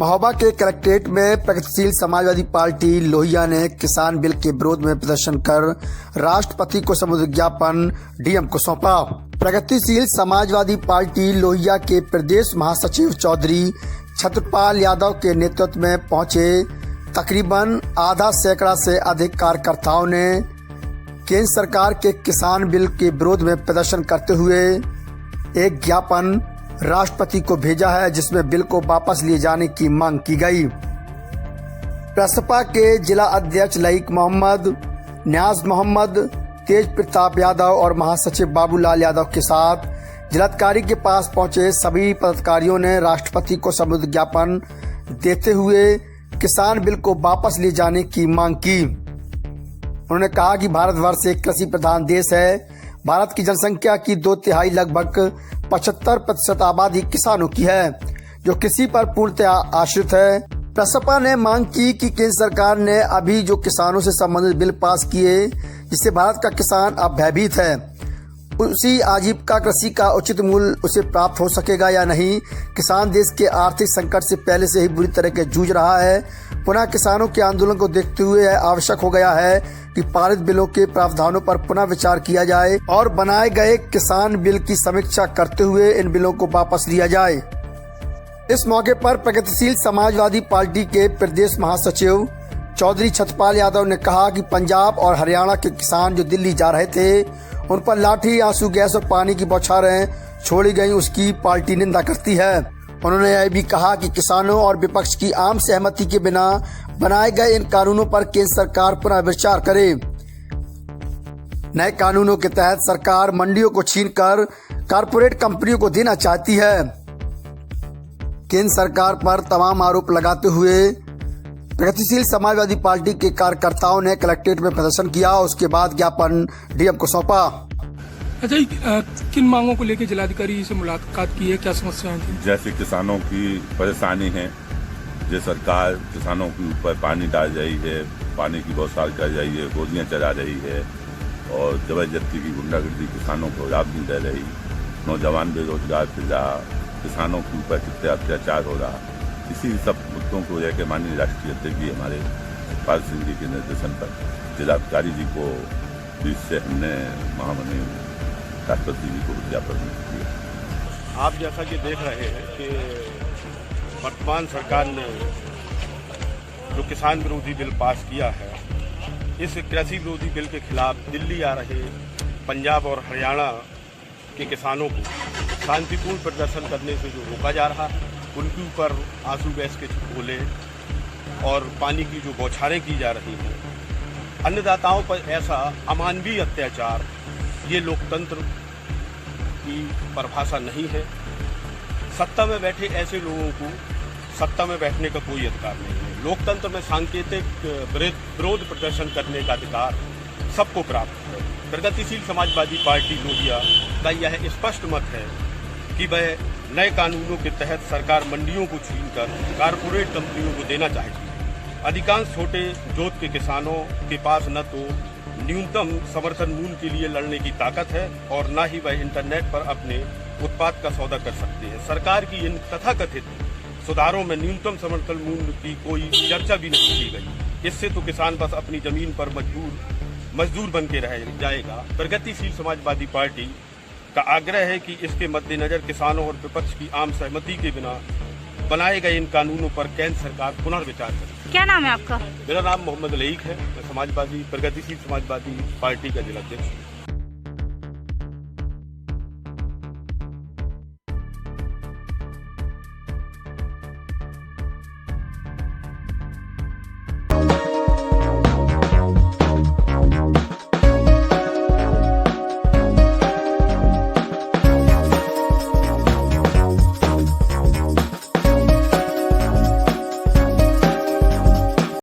महोबा के कलेक्ट्रेट में प्रगतिशील समाजवादी पार्टी लोहिया ने किसान बिल के विरोध में प्रदर्शन कर राष्ट्रपति को संबोधित ज्ञापन डीएम को सौंपा। प्रगतिशील समाजवादी पार्टी लोहिया के प्रदेश महासचिव चौधरी छत्रपाल यादव के नेतृत्व में पहुंचे तकरीबन आधा सैकड़ा से अधिक कार्यकर्ताओं ने केंद्र सरकार के किसान बिल के विरोध में प्रदर्शन करते हुए एक ज्ञापन राष्ट्रपति को भेजा है, जिसमें बिल को वापस लिए जाने की मांग की गई। प्रसपा के जिला अध्यक्ष लईक मोहम्मद, न्याज मोहम्मद, तेज प्रताप यादव और महासचिव बाबूलाल यादव के साथ जिलाधिकारी के पास पहुंचे सभी पदाधिकारियों ने राष्ट्रपति को संबोधित ज्ञापन देते हुए किसान बिल को वापस लिए जाने की मांग की। उन्होंने कहा कि भारतवर्ष एक कृषि प्रधान देश है। भारत की जनसंख्या की 2/3 लगभग 75% आबादी किसानों की है, जो कृषि पर पूर्णतः आश्रित है। प्रसपा ने मांग की कि केंद्र सरकार ने अभी जो किसानों से संबंधित बिल पास किए, जिससे भारत का किसान अब भयभीत है, उसी आजीविका कृषि का उचित मूल्य उसे प्राप्त हो सकेगा या नहीं। किसान देश के आर्थिक संकट से पहले से ही बुरी तरह के जूझ रहा है। पुनः किसानों के आंदोलन को देखते हुए आवश्यक हो गया है कि पारित बिलों के प्रावधानों पर पुनः विचार किया जाए और बनाए गए किसान बिल की समीक्षा करते हुए इन बिलों को वापस लिया जाए। इस मौके पर प्रगतिशील समाजवादी पार्टी के प्रदेश महासचिव चौधरी छत्रपाल यादव ने कहा कि पंजाब और हरियाणा के किसान जो दिल्ली जा रहे थे, उन पर लाठी, आंसू गैस और पानी की बौछारें छोड़ी गई, उसकी पार्टी निंदा करती है। उन्होंने यह भी कहा कि किसानों और विपक्ष की आम सहमति के बिना बनाए गए इन कानूनों पर केंद्र सरकार पुनः विचार करे। नए कानूनों के तहत सरकार मंडियों को छीनकर कारपोरेट कंपनियों को देना चाहती है। केंद्र सरकार पर तमाम आरोप लगाते हुए प्रगतिशील समाजवादी पार्टी के कार्यकर्ताओं ने कलेक्ट्रेट में प्रदर्शन किया। उसके बाद ज्ञापन डीएम को सौंपा। अच्छा, किन मांगों को लेकर जिलाधिकारी से मुलाकात की है, क्या समस्याएं थी? जैसे किसानों की परेशानी है, जो सरकार किसानों के ऊपर पानी डाल रही है, पानी की बौछार कर रही है, गोलियां चला रही है और जबरदस्ती की गुंडागर्दी किसानों को रात दिन दे रही, नौजवान बेरोजगार फिर रहा, किसानों के ऊपर कितने अत्याचार हो रहा। इसी सब मुद्दों को लेकर माननीय राष्ट्रीय अध्यक्ष हमारे पाल सिंह जी के निर्देशन पर जिलाधिकारी जी को बीच से हमने महामहिम राष्ट्रपति जी को ज्ञापन किया। आप जैसा कि देख रहे हैं कि वर्तमान सरकार ने जो किसान विरोधी बिल पास किया है, इस कृषि विरोधी बिल के खिलाफ दिल्ली आ रहे पंजाब और हरियाणा के किसानों को शांतिपूर्ण प्रदर्शन करने से जो रोका जा रहा है, उनके ऊपर आंसू गैस के गोले और पानी की जो बौछारें की जा रही हैं, अन्नदाताओं पर ऐसा अमानवीय अत्याचार, ये लोकतंत्र की परिभाषा नहीं है। सत्ता में बैठे ऐसे लोगों को सत्ता में बैठने का कोई अधिकार नहीं है। लोकतंत्र में सांकेतिक विरोध प्रदर्शन करने का अधिकार सबको प्राप्त है। प्रगतिशील समाजवादी पार्टी लोहिया का यह स्पष्ट मत है कि वह नए कानूनों के तहत सरकार मंडियों को छीनकर कारपोरेट कंपनियों को देना चाहती है। अधिकांश छोटे जोत के किसानों के पास न तो न्यूनतम समर्थन मूल्य के लिए लड़ने की ताकत है और न ही वह इंटरनेट पर अपने उत्पाद का सौदा कर सकते हैं। सरकार की इन तथाकथित सुधारों में न्यूनतम समर्थन मूल्य की कोई चर्चा भी नहीं की गई। इससे तो किसान बस अपनी जमीन पर मजदूर बन के रह जाएगा। प्रगतिशील समाजवादी पार्टी का आग्रह है कि इसके मद्देनजर किसानों और विपक्ष की आम सहमति के बिना बनाए गए इन कानूनों पर केंद्र सरकार पुनर्विचार करे। क्या नाम है आपका? मेरा नाम मोहम्मद लईक है। मैं प्रगतिशील समाजवादी पार्टी का जिलाध्यक्ष हूँ।